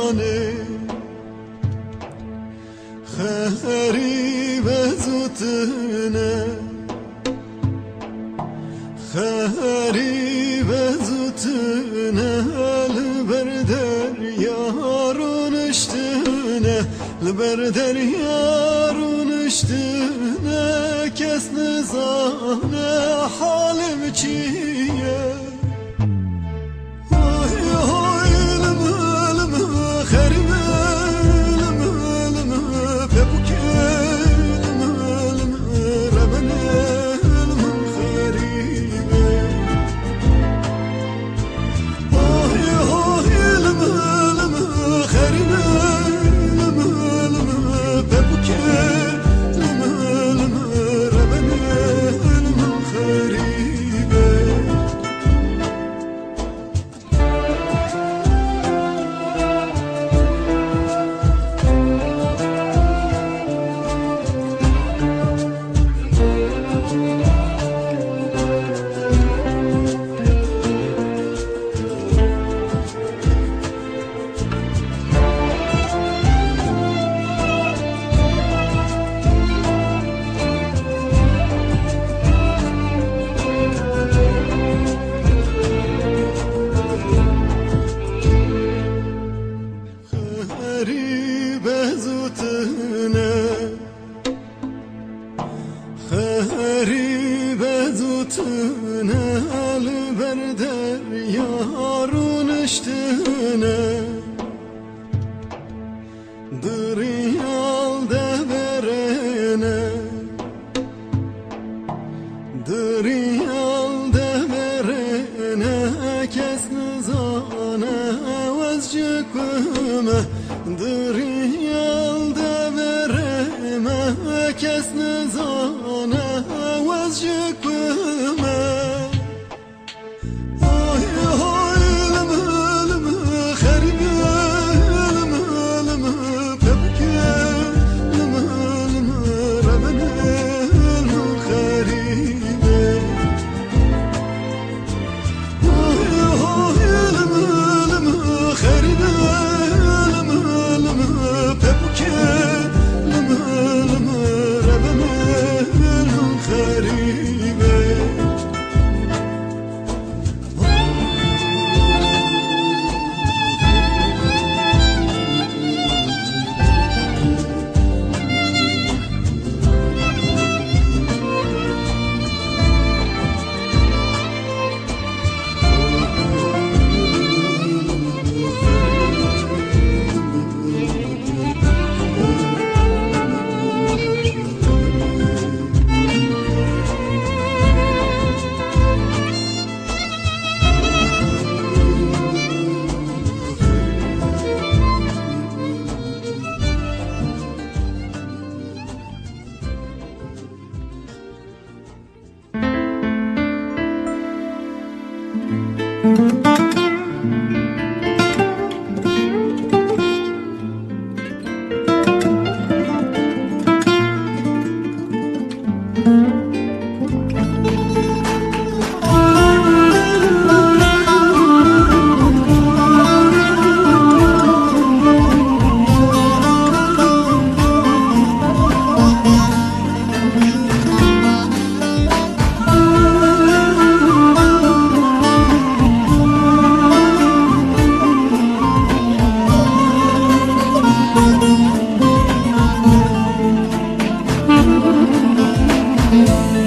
زانه خریب زوتنه خریب زوتنه لبردر یارون اشتنه لبردر یارون اشتنه کس نزانه حالم چیه خریب زوتنه البردر یارون اشتنه دریال دبرنه دریال دبرنه کس نزانه وزجکمه دریال دبرنه کس نزانه وزجکمه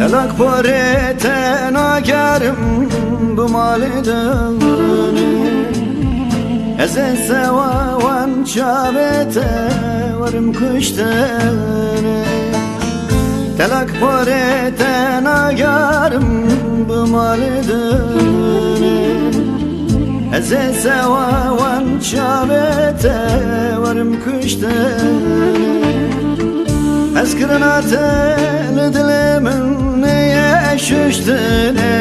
Telak porete nagerim bu malidani Ezen seva wan çavete varım kuştani Telak porete nagerim bu malidani Ezen seva wan çavete varım kuştani Eskirina tel dilimin niye şüştüne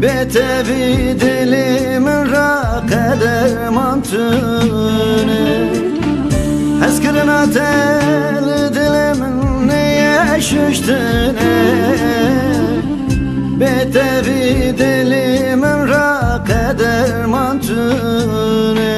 Betevi dilimin rakede mantüne Eskirina tel dilimin niye şüştüne Betevi dilimin rakede mantüne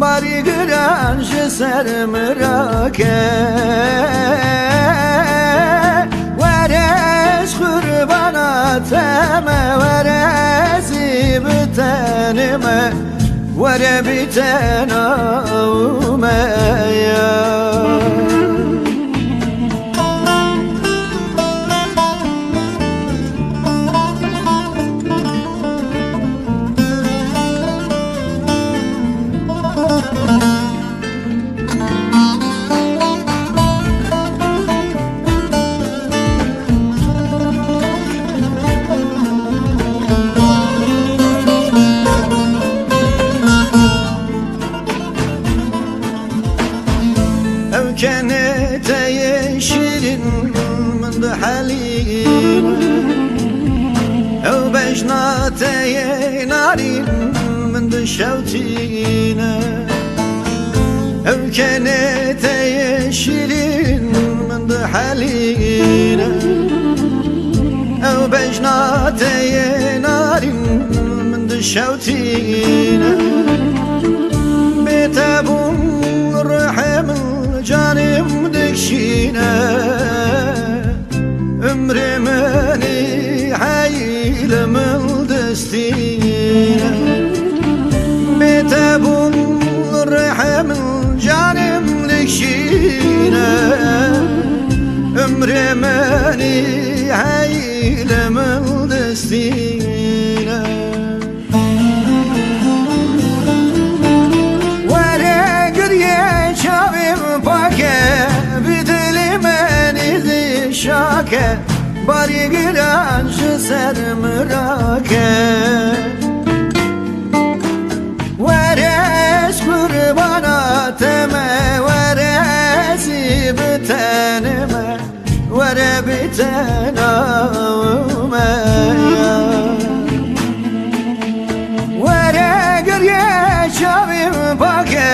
باری گرانش سر مراکه ورش قرباناتم ورزی بتنم ور بتنم كانت يشيرين من حليم أو بجنات نارين من شوتين أو كانت يشيرين من حليم أو بجنات نارين من شوتين بتابون رحم جانم دكشينا عمري ماني حيل من دستينا بتابون الرحم جانم دكشينا عمري ماني حيل من دستينا شاکه باری گرانش سر مراکه ورش قرباناتم ورزی بتنم ور بتنم ور گریه شاویم پاکه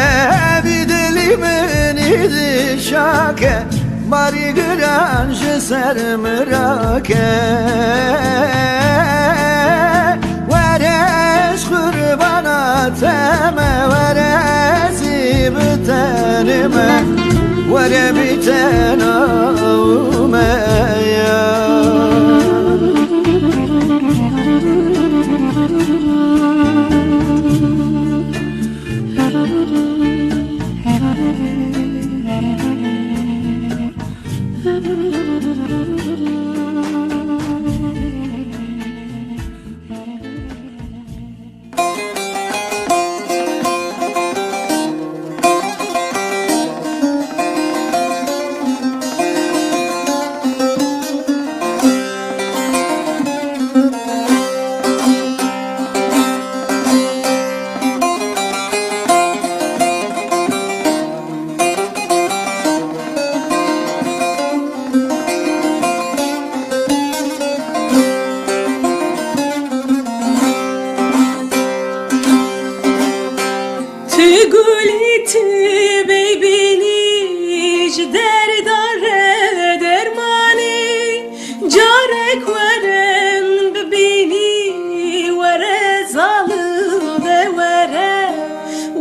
بیدلی منی دی شاکه باری گرانش سر مراکه ورش قرباناتم ورزی بتنم ور بتنم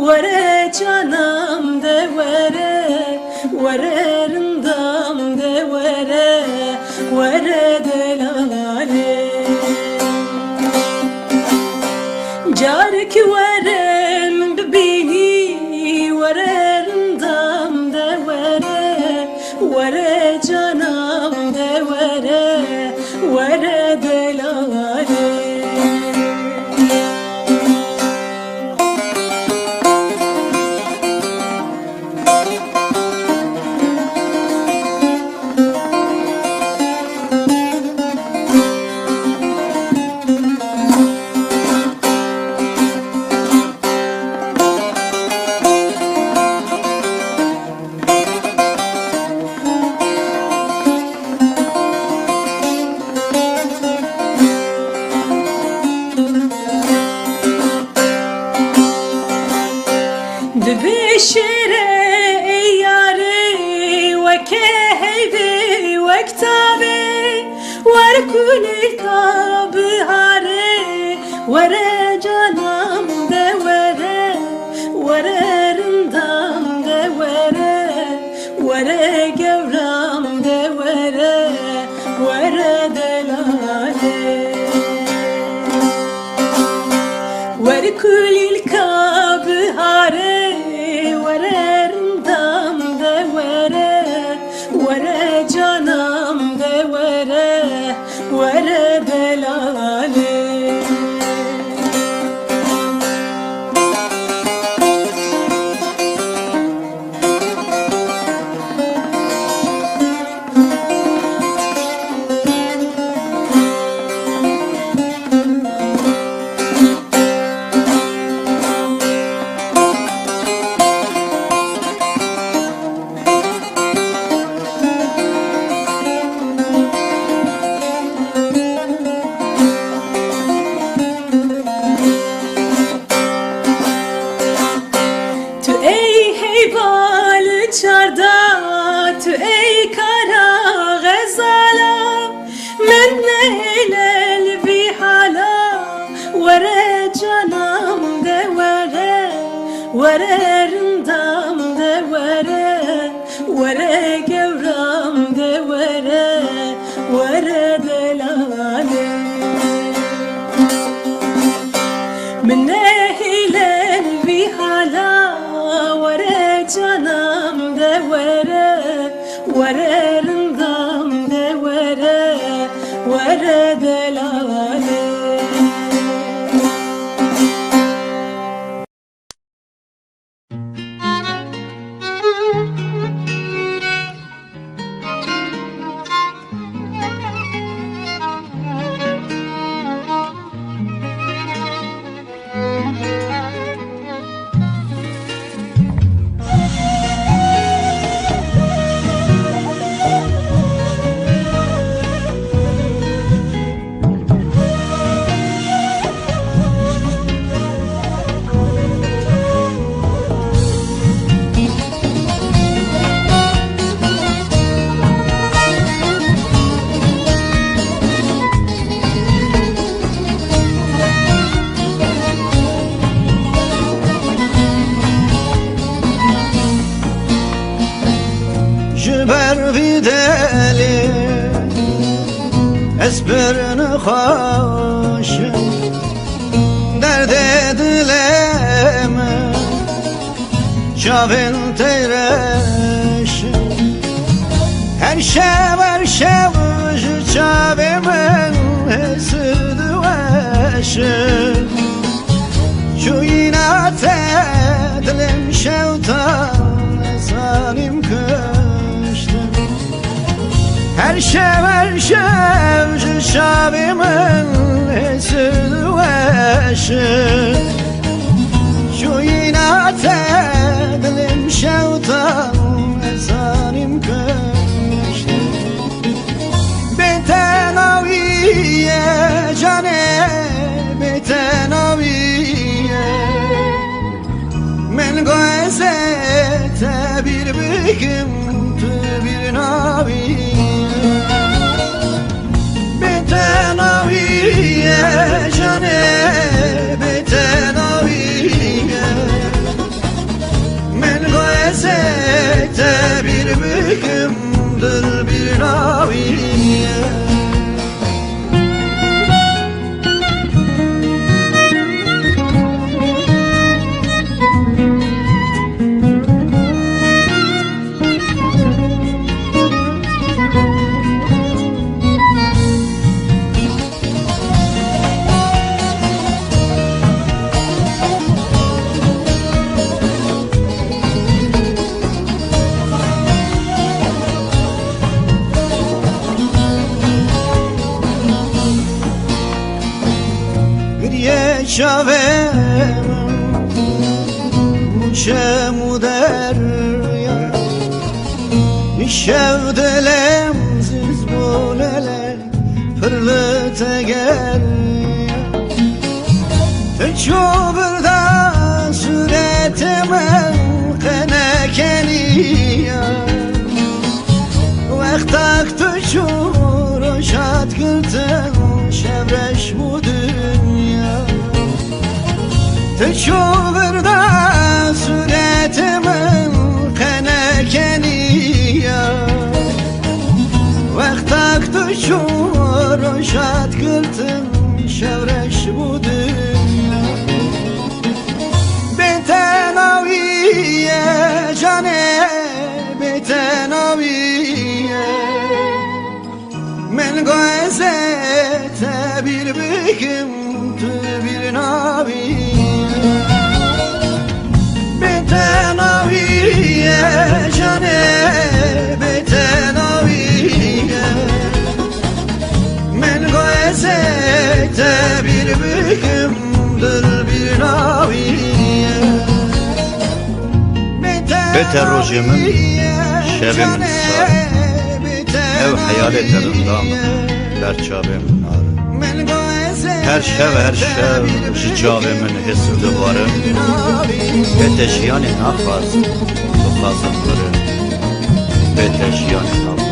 Vere canam de vere, vere rındam de vere, vere delale. Carek verem beni, vere rındam de vere, vere canam de vere, vere delale. Dibişire yâre veke heybe vektabe var kulil kabihare vere canam de vere وره دلاله تو ای کارا غزالا من نهلل بی حالا وره جانم ده وره رندام ده وره گورام ده وره دلاله من نهلل بی حالا وره جانم ده وره رندام ده وره دلاله اسبرن خوش درد دلم چاوین تیرش her şev çavimin hesidi veşim şu inat edilim şevtan esanim kıştım her şev şavimin hesidi veşim şu inat edilim şevtan esanim kıştım betenaviye cane betenaviye men goezete bir bikim tu bir naviye betenaviye cane betenaviye men goezete bir bikimdir bir naviye Şavem Muçemu derya Şevdelem siz bolele Fırlı teger Teçoburda suretime Kenekeniya Vektak tuşur Şat gırtın Şevreş bu dünya Teçoburda suretimin kenekeniya Vektak tuşur şat kırtın şevreş bu dünya Betenaviye cane betenaviye Men goye goezete bir büyüküm bir navi Betenaviye cane betenaviye Men goezete bir büyüküm bir naviye Beter rojimin şevimin sar Ev hayalet erindam berçavimin ar Her şev jicavimin hissi varım Beteşyani nafaz bu kazımları Beteşyani nafaz